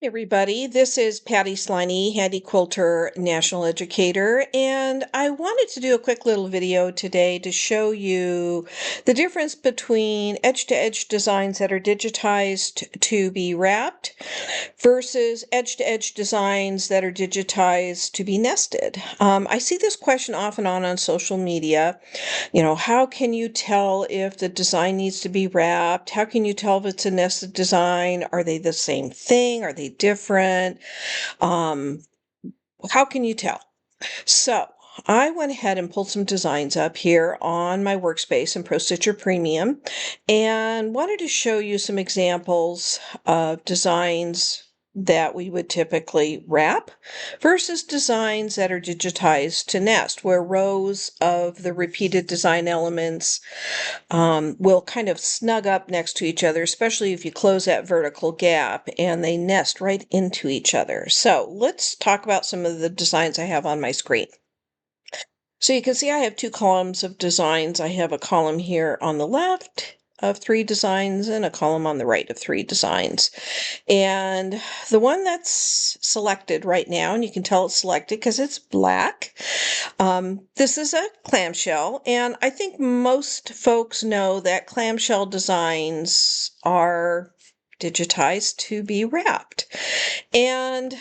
Hey everybody, this is Patty Sliney, Handy Quilter National Educator, and I wanted to do a quick little video today to show you the difference between edge-to-edge designs that are digitized to be wrapped versus edge-to-edge designs that are digitized to be nested. I see this question off and on social media. How can you tell if the design needs to be wrapped? How can you tell if it's a nested design? Are they the same thing? Are they different? Um, how can you tell? So I went ahead and pulled some designs up here on my workspace in ProStitcher Premium and wanted to show you some examples of designs that we would typically wrap versus designs that are digitized to nest, where rows of the repeated design elements will kind of snug up next to each other, especially if you close that vertical gap and they nest right into each other. So let's talk about some of the designs I have on my screen. So you can see I have two columns of designs. I have a column here on the left of 3 designs and a column on the right of 3 designs. And the one that's selected right now, and you can tell it's selected because it's black, this is a clamshell, and I think most folks know that clamshell designs are digitized to be wrapped. And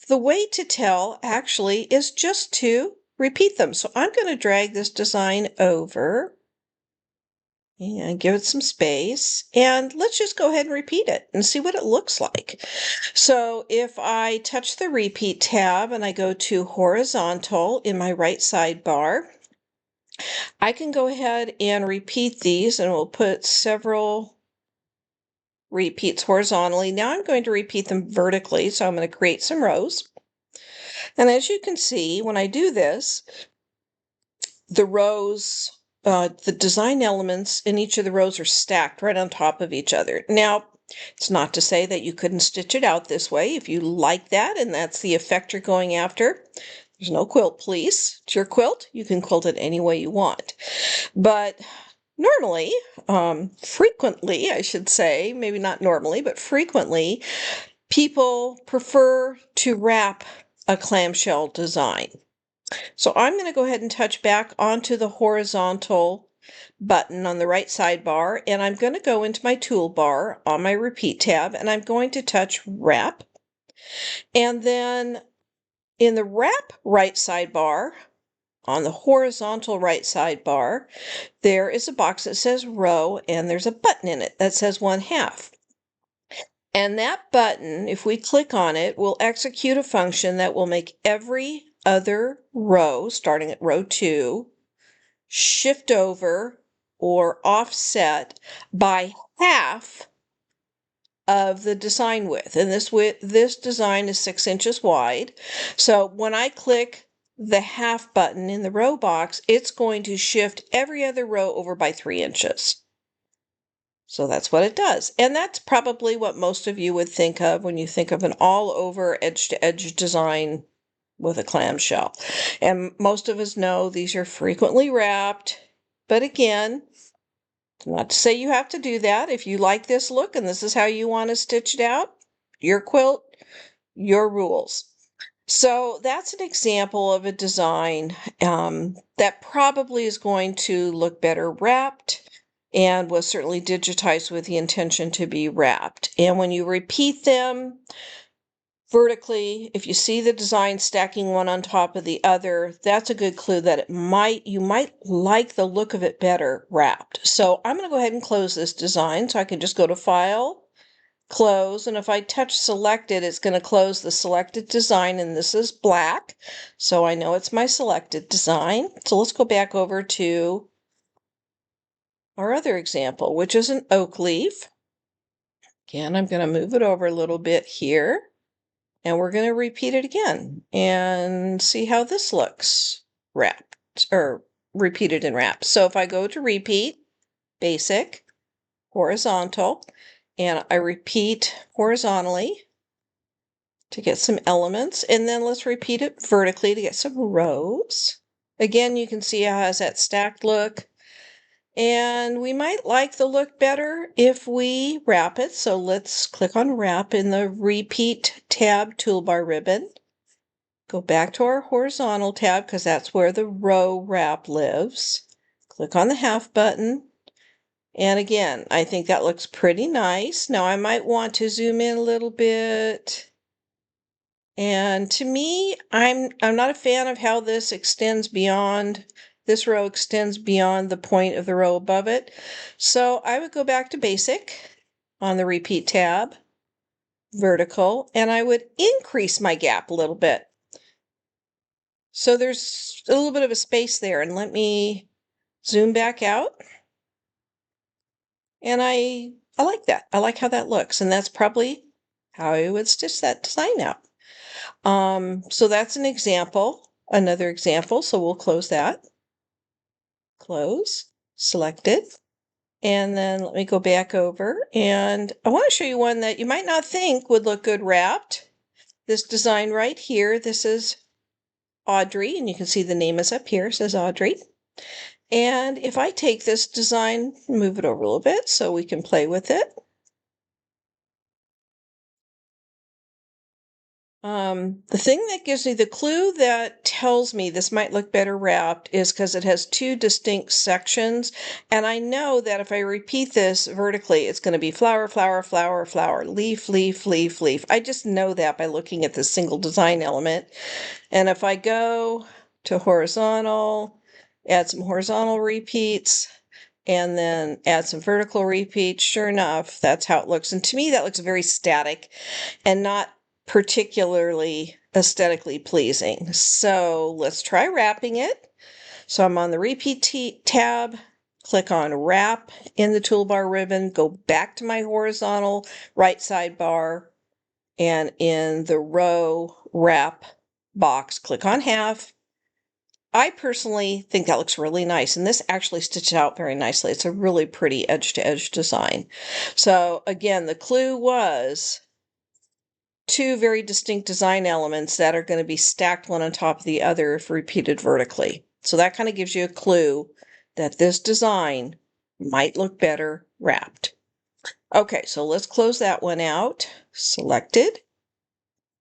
the way to tell actually is just to repeat them. So I'm going to drag this design over and give it some space, and let's just go ahead and repeat it and see what it looks like. So if I touch the repeat tab and I go to horizontal in my right sidebar, I can go ahead and repeat these, and we'll put several repeats horizontally. Now I'm going to repeat them vertically, so I'm going to create some rows. And as you can see, when I do this, the rows, the design elements in each of the rows are stacked right on top of each other. Now, it's not to say that you couldn't stitch it out this way if you like that and that's the effect you're going after. There's no quilt police. It's your quilt. You can quilt it any way you want. But normally, frequently, I should say, maybe not normally, but frequently, people prefer to wrap a clamshell design. So I'm going to go ahead and touch back onto the horizontal button on the right sidebar, and I'm going to go into my toolbar on my repeat tab, and I'm going to touch wrap. And then in the wrap right sidebar, on the horizontal right sidebar, there is a box that says row, and there's a button in it that says 1/2. And that button, if we click on it, will execute a function that will make every other row, starting at row 2, shift over or offset by half of the design width. And this design is 6 inches wide. So when I click the half button in the row box, it's going to shift every other row over by 3 inches. So that's what it does. And that's probably what most of you would think of when you think of an all-over edge-to-edge design with a clamshell. And most of us know these are frequently wrapped. But again, not to say you have to do that. If you like this look and this is how you want to stitch it out, your quilt, your rules. So that's an example of a design that probably is going to look better wrapped and was certainly digitized with the intention to be wrapped. And when you repeat them vertically, if you see the design stacking one on top of the other, that's a good clue that you might like the look of it better wrapped. So I'm going to go ahead and close this design, so I can just go to File, Close, and if I touch Selected, it's going to close the selected design, and this is black, so I know it's my selected design. So let's go back over to our other example, which is an oak leaf. Again, I'm going to move it over a little bit here, and we're going to repeat it again and see how this looks wrapped or repeated and wrapped. So if I go to repeat, basic, horizontal, and I repeat horizontally to get some elements, and then let's repeat it vertically to get some rows. Again, you can see how it has that stacked look. And we might like the look better if we wrap it. So let's click on Wrap in the Repeat tab toolbar ribbon. Go back to our horizontal tab because that's where the row wrap lives. Click on the half button. And again, I think that looks pretty nice. Now I might want to zoom in a little bit. And to me, I'm not a fan of how this extends beyond, this row extends beyond the point of the row above it. So I would go back to Basic on the Repeat tab, Vertical, and I would increase my gap a little bit. So there's a little bit of a space there, and let me zoom back out. And I like that. I like how that looks, and that's probably how I would stitch that design out. So that's an example, another example. So we'll close that. Close, selected. And then let me go back over, and I want to show you one that you might not think would look good wrapped. This design right here, this is Audrey, and you can see the name is up here, it says Audrey. And if I take this design, move it over a little bit so we can play with it. The thing that gives me the clue that tells me this might look better wrapped is because it has two distinct sections. And I know that if I repeat this vertically, it's going to be flower, flower, flower, flower, leaf, leaf, leaf, leaf. I just know that by looking at this single design element. And if I go to horizontal, add some horizontal repeats, and then add some vertical repeats, sure enough, that's how it looks. And to me, that looks very static and not particularly aesthetically pleasing. So let's try wrapping it. So I'm on the Repeat tab, click on Wrap in the toolbar ribbon, go back to my horizontal right sidebar, and in the row wrap box, click on Half. I personally think that looks really nice, and this actually stitched out very nicely. It's a really pretty edge-to-edge design. So again, the clue was two very distinct design elements that are going to be stacked one on top of the other if repeated vertically. So that kind of gives you a clue that this design might look better wrapped. Okay, so let's close that one out. Selected.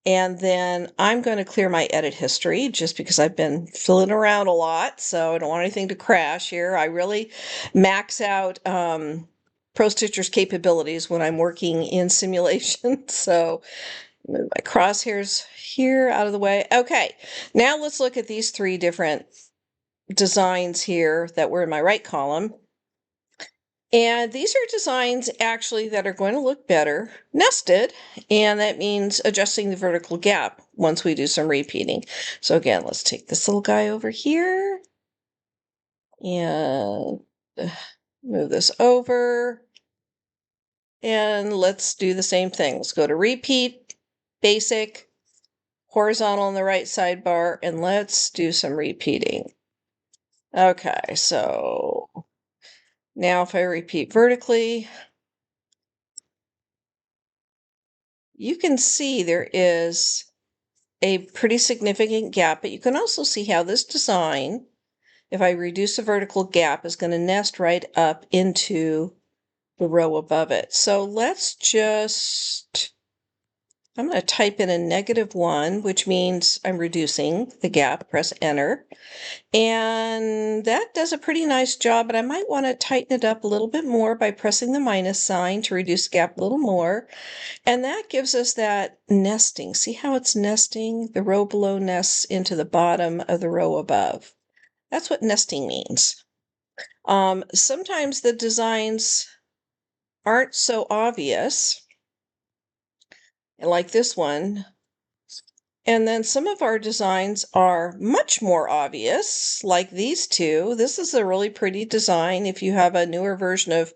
And then I'm going to clear my edit history just because I've been fiddling around a lot, so I don't want anything to crash here. I really max out Pro Stitcher's capabilities when I'm working in simulation. So move my crosshairs here out of the way. Okay, now let's look at these three different designs here that were in my right column. And these are designs actually that are going to look better nested, and that means adjusting the vertical gap once we do some repeating. So again, let's take this little guy over here and move this over. And let's do the same thing. Let's go to Repeat, Basic, Horizontal on the right sidebar, and let's do some repeating. Okay, so now if I repeat vertically, you can see there is a pretty significant gap, but you can also see how this design, if I reduce the vertical gap, is going to nest right up into the row above it. So let's just, I'm going to type in a -1, which means I'm reducing the gap, press enter. And that does a pretty nice job, but I might want to tighten it up a little bit more by pressing the minus sign to reduce the gap a little more. And that gives us that nesting. See how it's nesting? The row below nests into the bottom of the row above. That's what nesting means. Sometimes the designs aren't so obvious, like this one. And then some of our designs are much more obvious, like these two. This is a really pretty design. If you have a newer version of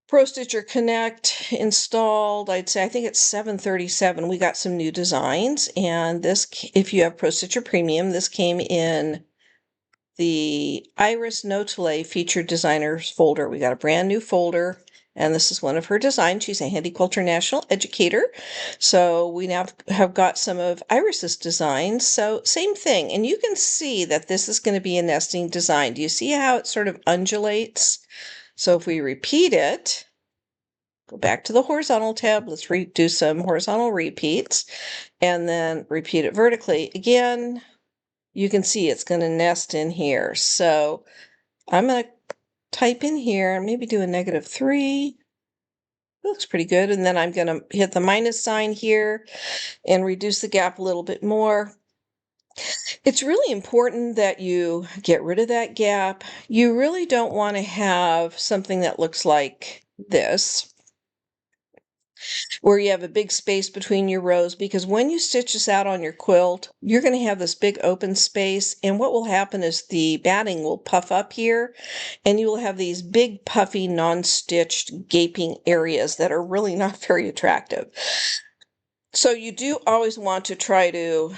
Pro Stitcher Connect installed, I'd say, I think it's 737. We got some new designs, and this, if you have Pro Stitcher Premium, this came in the Iris Notele Featured Designers folder. We got a brand new folder, And this is one of her designs. She's a Handy Quilter National Educator. So we now have got some of Iris's designs. So same thing. And you can see that this is going to be a nesting design. Do you see how it sort of undulates? So if we repeat it, go back to the horizontal tab, let's do some horizontal repeats, and then repeat it vertically. Again, you can see it's going to nest in here. So I'm going to type in here and maybe do a -3. Looks pretty good. And then I'm going to hit the minus sign here and reduce the gap a little bit more. It's really important that you get rid of that gap. You really don't want to have something that looks like this, where you have a big space between your rows, because when you stitch this out on your quilt, you're going to have this big open space, and what will happen is the batting will puff up here, and you will have these big puffy non-stitched gaping areas that are really not very attractive. So you do always want to try to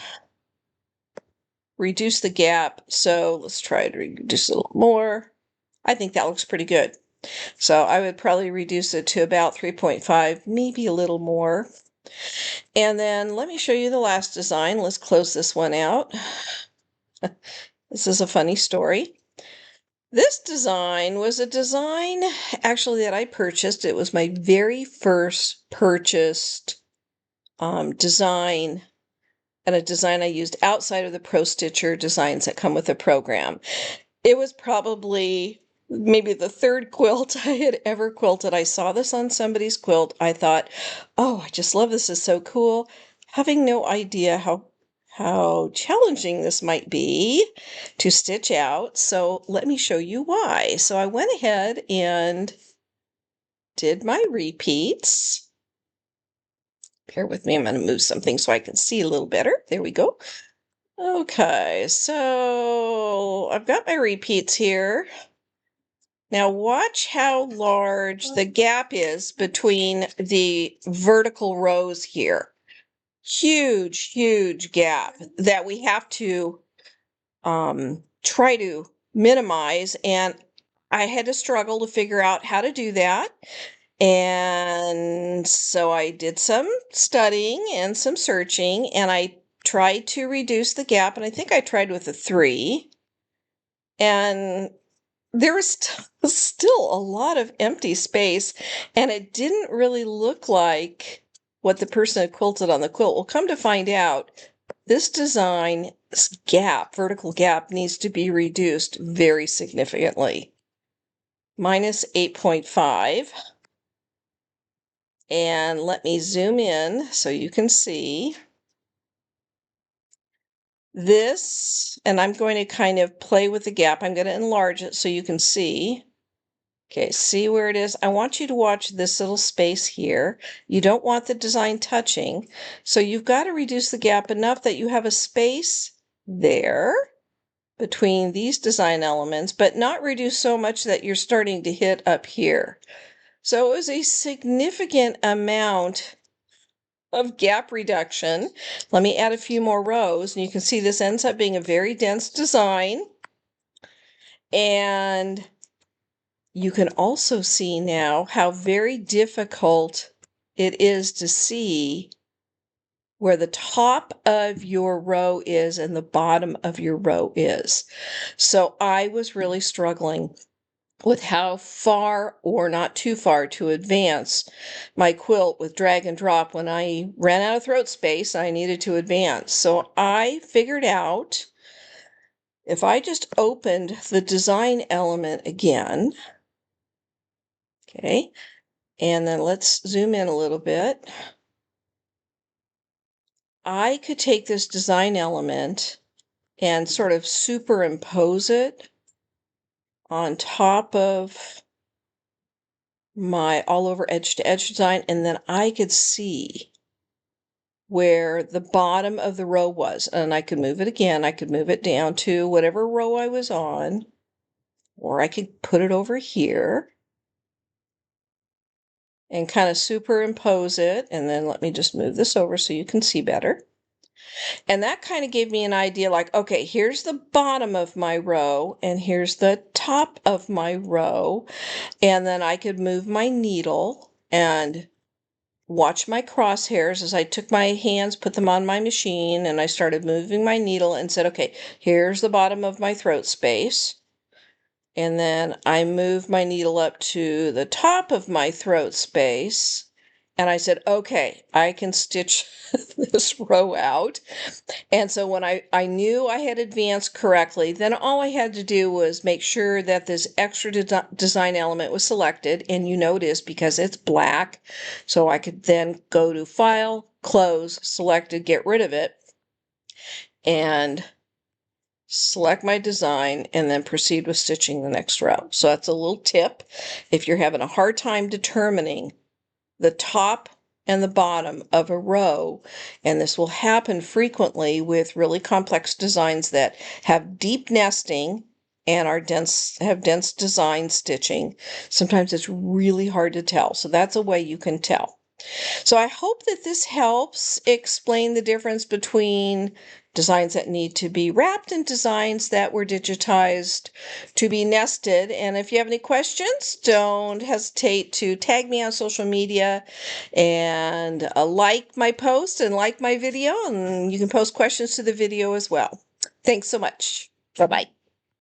reduce the gap. So let's try to reduce it a little more. I think that looks pretty good. So I would probably reduce it to about 3.5, maybe a little more. And then let me show you the last design. Let's close this one out. This is a funny story. This design was a design actually that I purchased. It was my very first purchased design, and a design I used outside of the Pro Stitcher designs that come with the program. It was probably maybe the third quilt I had ever quilted. I saw this on somebody's quilt. I thought, oh, I just love this. This is so cool. Having no idea how challenging this might be to stitch out. So let me show you why. So I went ahead and did my repeats. Bear with me, I'm going to move something so I can see a little better. There we go. Okay, so I've got my repeats here. Now watch how large the gap is between the vertical rows here. Huge, huge gap that we have to try to minimize. And I had to struggle to figure out how to do that. And so I did some studying and some searching, and I tried to reduce the gap. And I think I tried with a 3. And there was still a lot of empty space, and it didn't really look like what the person had quilted on the quilt. Well, come to find out, this design's gap, vertical gap, needs to be reduced very significantly. -8.5. And let me zoom in so you can see this, and I'm going to kind of play with the gap. I'm going to enlarge it so you can see. Okay, see where it is? I want you to watch this little space here. You don't want the design touching, so you've got to reduce the gap enough that you have a space there between these design elements, but not reduce so much that you're starting to hit up here. So it was a significant amount of gap reduction. Let me add a few more rows, and you can see this ends up being a very dense design. And you can also see now how very difficult it is to see where the top of your row is and the bottom of your row is. So I was really struggling with how far or not too far to advance my quilt with drag and drop when I ran out of throat space. I needed to advance. So I figured out if I just opened the design element again, okay, and then let's zoom in a little bit. I could take this design element and sort of superimpose it on top of my all over edge to edge design, and then I could see where the bottom of the row was, and I could move it again. I could move it down to whatever row I was on, or I could put it over here and kind of superimpose it. And then let me just move this over so you can see better. And that kind of gave me an idea like, okay, here's the bottom of my row and here's the top of my row. And then I could move my needle and watch my crosshairs as I took my hands, put them on my machine, and I started moving my needle and said, okay, here's the bottom of my throat space. And then I moved my needle up to the top of my throat space. And I said, okay, I can stitch this row out. And so when I knew I had advanced correctly, then all I had to do was make sure that this extra design element was selected, and you know it is because it's black. So I could then go to File, Close, Selected, get rid of it, and select my design, and then proceed with stitching the next row. So that's a little tip. If you're having a hard time determining the top and the bottom of a row, and this will happen frequently with really complex designs that have deep nesting and have dense design stitching. Sometimes it's really hard to tell, so that's a way you can tell. So I hope that this helps explain the difference between designs that need to be wrapped and designs that were digitized to be nested. And if you have any questions, don't hesitate to tag me on social media and like my post and like my video, and you can post questions to the video as well. Thanks so much. Bye-bye.